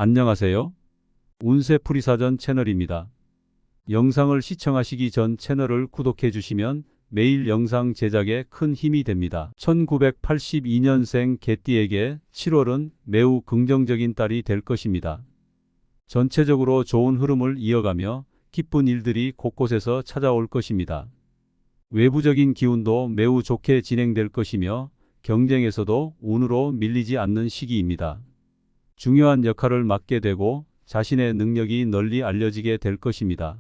안녕하세요. 운세풀이사전 채널입니다. 영상을 시청하시기 전 채널을 구독해 주시면 매일 영상 제작에 큰 힘이 됩니다. 1982년생 개띠에게 7월은 매우 긍정적인 달이 될 것입니다. 전체적으로 좋은 흐름을 이어가며 기쁜 일들이 곳곳에서 찾아올 것입니다. 외부적인 기운도 매우 좋게 진행될 것이며 경쟁에서도 운으로 밀리지 않는 시기입니다. 중요한 역할을 맡게 되고 자신의 능력이 널리 알려지게 될 것입니다.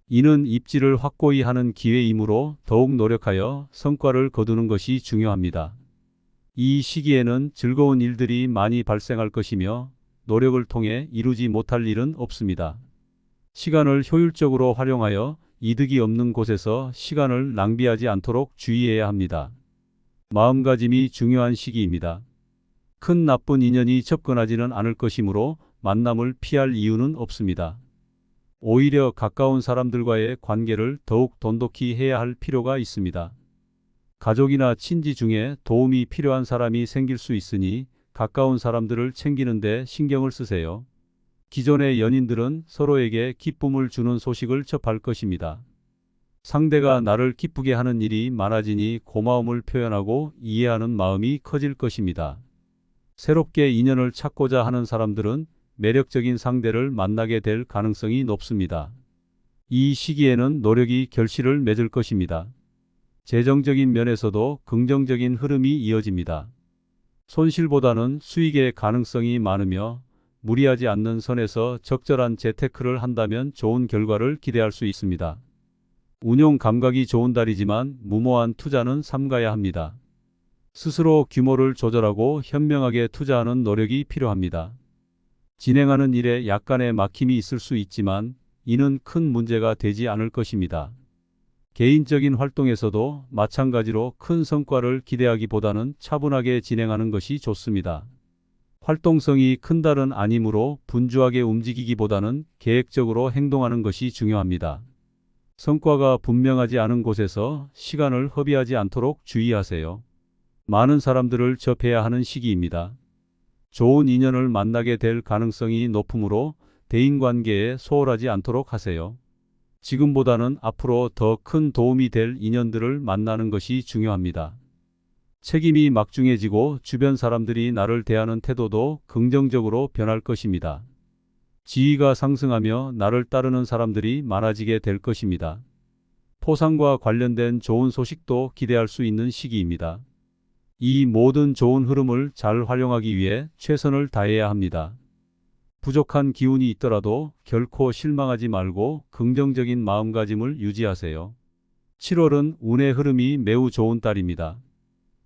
이는 입지를 확고히 하는 기회이므로 더욱 노력하여 성과를 거두는 것이 중요합니다. 이 시기에는 즐거운 일들이 많이 발생할 것이며 노력을 통해 이루지 못할 일은 없습니다. 시간을 효율적으로 활용하여 이득이 없는 곳에서 시간을 낭비하지 않도록 주의해야 합니다. 마음가짐이 중요한 시기입니다. 큰 나쁜 인연이 접근하지는 않을 것이므로 만남을 피할 이유는 없습니다. 오히려 가까운 사람들과의 관계를 더욱 돈독히 해야 할 필요가 있습니다. 가족이나 친지 중에 도움이 필요한 사람이 생길 수 있으니 가까운 사람들을 챙기는 데 신경을 쓰세요. 기존의 연인들은 서로에게 기쁨을 주는 소식을 접할 것입니다. 상대가 나를 기쁘게 하는 일이 많아지니 고마움을 표현하고 이해하는 마음이 커질 것입니다. 새롭게 인연을 찾고자 하는 사람들은 매력적인 상대를 만나게 될 가능성이 높습니다. 이 시기에는 노력이 결실을 맺을 것입니다. 재정적인 면에서도 긍정적인 흐름이 이어집니다. 손실보다는 수익의 가능성이 많으며 무리하지 않는 선에서 적절한 재테크를 한다면 좋은 결과를 기대할 수 있습니다. 운용 감각이 좋은 달이지만 무모한 투자는 삼가야 합니다. 스스로 규모를 조절하고 현명하게 투자하는 노력이 필요합니다. 진행하는 일에 약간의 막힘이 있을 수 있지만 이는 큰 문제가 되지 않을 것입니다. 개인적인 활동에서도 마찬가지로 큰 성과를 기대하기보다는 차분하게 진행하는 것이 좋습니다. 활동성이 큰 달은 아니므로 분주하게 움직이기보다는 계획적으로 행동하는 것이 중요합니다. 성과가 분명하지 않은 곳에서 시간을 허비하지 않도록 주의하세요. 많은 사람들을 접해야 하는 시기입니다. 좋은 인연을 만나게 될 가능성이 높으므로 대인관계에 소홀하지 않도록 하세요. 지금보다는 앞으로 더 큰 도움이 될 인연들을 만나는 것이 중요합니다. 책임이 막중해지고 주변 사람들이 나를 대하는 태도도 긍정적으로 변할 것입니다. 지위가 상승하며 나를 따르는 사람들이 많아지게 될 것입니다. 포상과 관련된 좋은 소식도 기대할 수 있는 시기입니다. 이 모든 좋은 흐름을 잘 활용하기 위해 최선을 다해야 합니다. 부족한 기운이 있더라도 결코 실망하지 말고 긍정적인 마음가짐을 유지하세요. 7월은 운의 흐름이 매우 좋은 달입니다.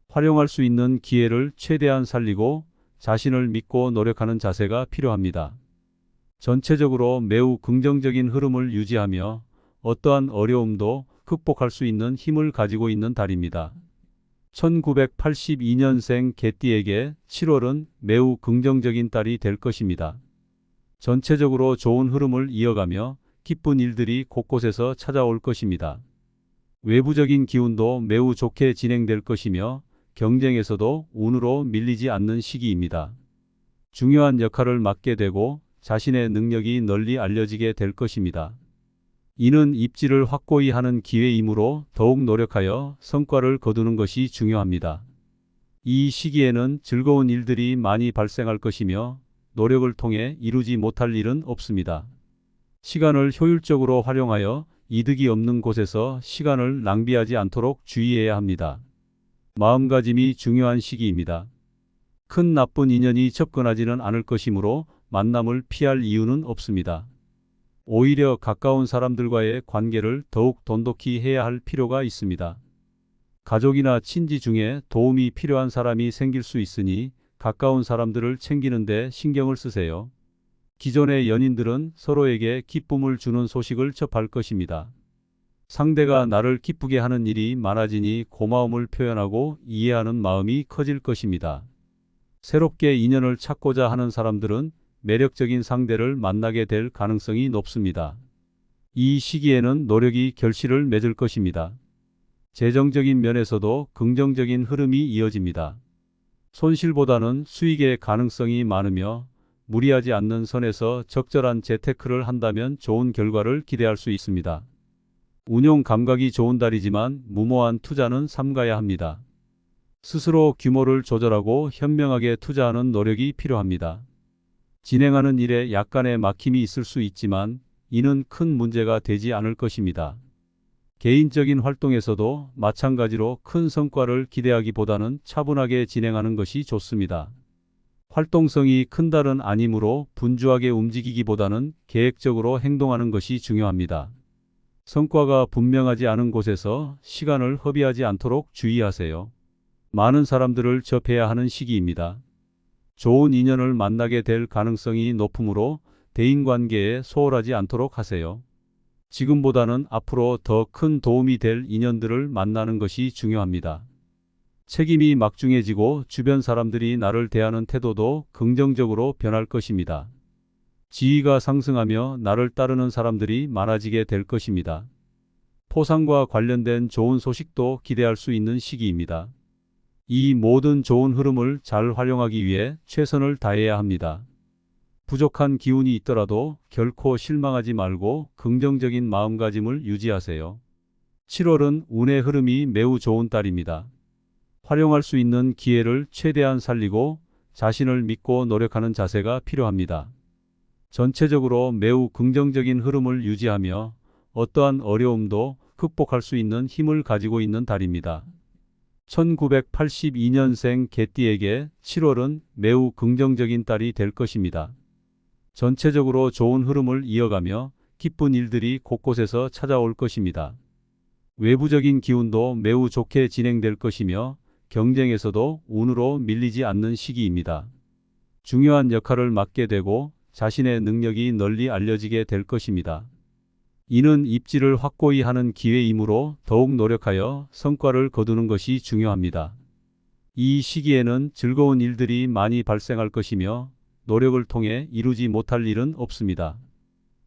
활용할 수 있는 기회를 최대한 살리고 자신을 믿고 노력하는 자세가 필요합니다. 전체적으로 매우 긍정적인 흐름을 유지하며 어떠한 어려움도 극복할 수 있는 힘을 가지고 있는 달입니다. 1982년생 개띠에게 7월은 매우 긍정적인 달이 될 것입니다. 전체적으로 좋은 흐름을 이어가며 기쁜 일들이 곳곳에서 찾아올 것입니다. 외부적인 기운도 매우 좋게 진행될 것이며 경쟁에서도 운으로 밀리지 않는 시기입니다. 중요한 역할을 맡게 되고 자신의 능력이 널리 알려지게 될 것입니다. 이는 입지를 확고히 하는 기회이므로 더욱 노력하여 성과를 거두는 것이 중요합니다. 이 시기에는 즐거운 일들이 많이 발생할 것이며 노력을 통해 이루지 못할 일은 없습니다. 시간을 효율적으로 활용하여 이득이 없는 곳에서 시간을 낭비하지 않도록 주의해야 합니다. 마음가짐이 중요한 시기입니다. 큰 나쁜 인연이 접근하지는 않을 것이므로 만남을 피할 이유는 없습니다. 오히려 가까운 사람들과의 관계를 더욱 돈독히 해야 할 필요가 있습니다. 가족이나 친지 중에 도움이 필요한 사람이 생길 수 있으니 가까운 사람들을 챙기는 데 신경을 쓰세요. 기존의 연인들은 서로에게 기쁨을 주는 소식을 접할 것입니다. 상대가 나를 기쁘게 하는 일이 많아지니 고마움을 표현하고 이해하는 마음이 커질 것입니다. 새롭게 인연을 찾고자 하는 사람들은 매력적인 상대를 만나게 될 가능성이 높습니다. 이 시기에는 노력이 결실을 맺을 것입니다. 재정적인 면에서도 긍정적인 흐름이 이어집니다. 손실보다는 수익의 가능성이 많으며 무리하지 않는 선에서 적절한 재테크를 한다면 좋은 결과를 기대할 수 있습니다. 운용 감각이 좋은 달이지만 무모한 투자는 삼가야 합니다. 스스로 규모를 조절하고 현명하게 투자하는 노력이 필요합니다. 진행하는 일에 약간의 막힘이 있을 수 있지만 이는 큰 문제가 되지 않을 것입니다. 개인적인 활동에서도 마찬가지로 큰 성과를 기대하기보다는 차분하게 진행하는 것이 좋습니다. 활동성이 큰 달은 아니므로 분주하게 움직이기보다는 계획적으로 행동하는 것이 중요합니다. 성과가 분명하지 않은 곳에서 시간을 허비하지 않도록 주의하세요. 많은 사람들을 접해야 하는 시기입니다. 좋은 인연을 만나게 될 가능성이 높으므로 대인관계에 소홀하지 않도록 하세요. 지금보다는 앞으로 더 큰 도움이 될 인연들을 만나는 것이 중요합니다. 책임이 막중해지고 주변 사람들이 나를 대하는 태도도 긍정적으로 변할 것입니다. 지위가 상승하며 나를 따르는 사람들이 많아지게 될 것입니다. 포상과 관련된 좋은 소식도 기대할 수 있는 시기입니다. 이 모든 좋은 흐름을 잘 활용하기 위해 최선을 다해야 합니다. 부족한 기운이 있더라도 결코 실망하지 말고 긍정적인 마음가짐을 유지하세요. 7월은 운의 흐름이 매우 좋은 달입니다. 활용할 수 있는 기회를 최대한 살리고 자신을 믿고 노력하는 자세가 필요합니다. 전체적으로 매우 긍정적인 흐름을 유지하며 어떠한 어려움도 극복할 수 있는 힘을 가지고 있는 달입니다. 1982년생 개띠에게 7월은 매우 긍정적인 달이 될 것입니다. 전체적으로 좋은 흐름을 이어가며 기쁜 일들이 곳곳에서 찾아올 것입니다. 외부적인 기운도 매우 좋게 진행될 것이며 경쟁에서도 운으로 밀리지 않는 시기입니다. 중요한 역할을 맡게 되고 자신의 능력이 널리 알려지게 될 것입니다. 이는 입지를 확고히 하는 기회이므로 더욱 노력하여 성과를 거두는 것이 중요합니다. 이 시기에는 즐거운 일들이 많이 발생할 것이며 노력을 통해 이루지 못할 일은 없습니다.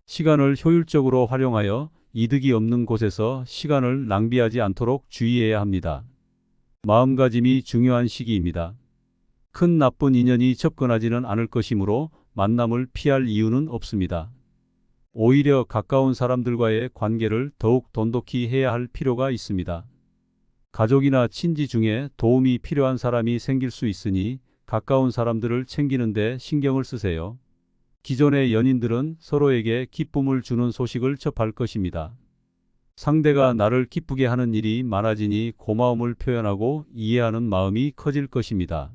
시간을 효율적으로 활용하여 이득이 없는 곳에서 시간을 낭비하지 않도록 주의해야 합니다. 마음가짐이 중요한 시기입니다. 큰 나쁜 인연이 접근하지는 않을 것이므로 만남을 피할 이유는 없습니다. 오히려 가까운 사람들과의 관계를 더욱 돈독히 해야 할 필요가 있습니다. 가족이나 친지 중에 도움이 필요한 사람이 생길 수 있으니 가까운 사람들을 챙기는 데 신경을 쓰세요. 기존의 연인들은 서로에게 기쁨을 주는 소식을 접할 것입니다. 상대가 나를 기쁘게 하는 일이 많아지니 고마움을 표현하고 이해하는 마음이 커질 것입니다.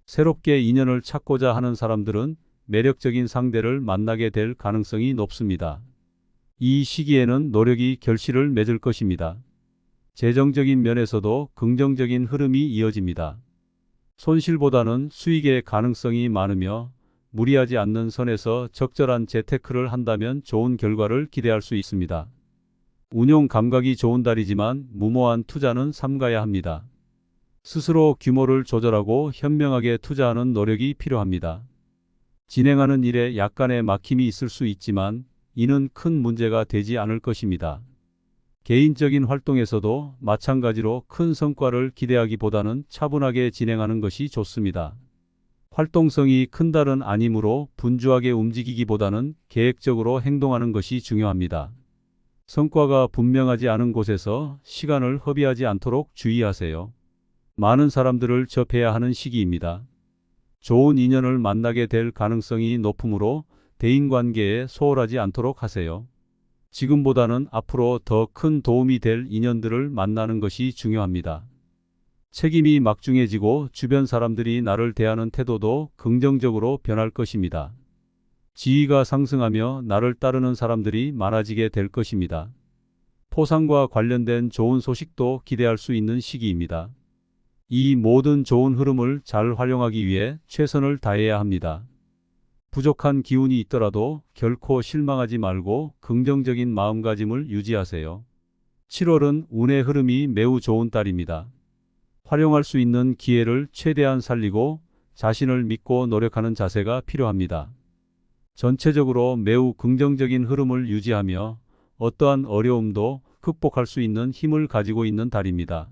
새롭게 인연을 찾고자 하는 사람들은 매력적인 상대를 만나게 될 가능성이 높습니다. 이 시기에는 노력이 결실을 맺을 것입니다. 재정적인 면에서도 긍정적인 흐름이 이어집니다. 손실보다는 수익의 가능성이 많으며 무리하지 않는 선에서 적절한 재테크를 한다면 좋은 결과를 기대할 수 있습니다. 운용 감각이 좋은 달이지만 무모한 투자는 삼가야 합니다. 스스로 규모를 조절하고 현명하게 투자하는 노력이 필요합니다. 진행하는 일에 약간의 막힘이 있을 수 있지만 이는 큰 문제가 되지 않을 것입니다. 개인적인 활동에서도 마찬가지로 큰 성과를 기대하기보다는 차분하게 진행하는 것이 좋습니다. 활동성이 큰 달은 아니므로 분주하게 움직이기보다는 계획적으로 행동하는 것이 중요합니다. 성과가 분명하지 않은 곳에서 시간을 허비하지 않도록 주의하세요. 많은 사람들을 접해야 하는 시기입니다. 좋은 인연을 만나게 될 가능성이 높으므로 대인관계에 소홀하지 않도록 하세요. 지금보다는 앞으로 더 큰 도움이 될 인연들을 만나는 것이 중요합니다. 책임이 막중해지고 주변 사람들이 나를 대하는 태도도 긍정적으로 변할 것입니다. 지위가 상승하며 나를 따르는 사람들이 많아지게 될 것입니다. 포상과 관련된 좋은 소식도 기대할 수 있는 시기입니다. 이 모든 좋은 흐름을 잘 활용하기 위해 최선을 다해야 합니다. 부족한 기운이 있더라도 결코 실망하지 말고 긍정적인 마음가짐을 유지하세요. 7월은 운의 흐름이 매우 좋은 달입니다. 활용할 수 있는 기회를 최대한 살리고 자신을 믿고 노력하는 자세가 필요합니다. 전체적으로 매우 긍정적인 흐름을 유지하며 어떠한 어려움도 극복할 수 있는 힘을 가지고 있는 달입니다.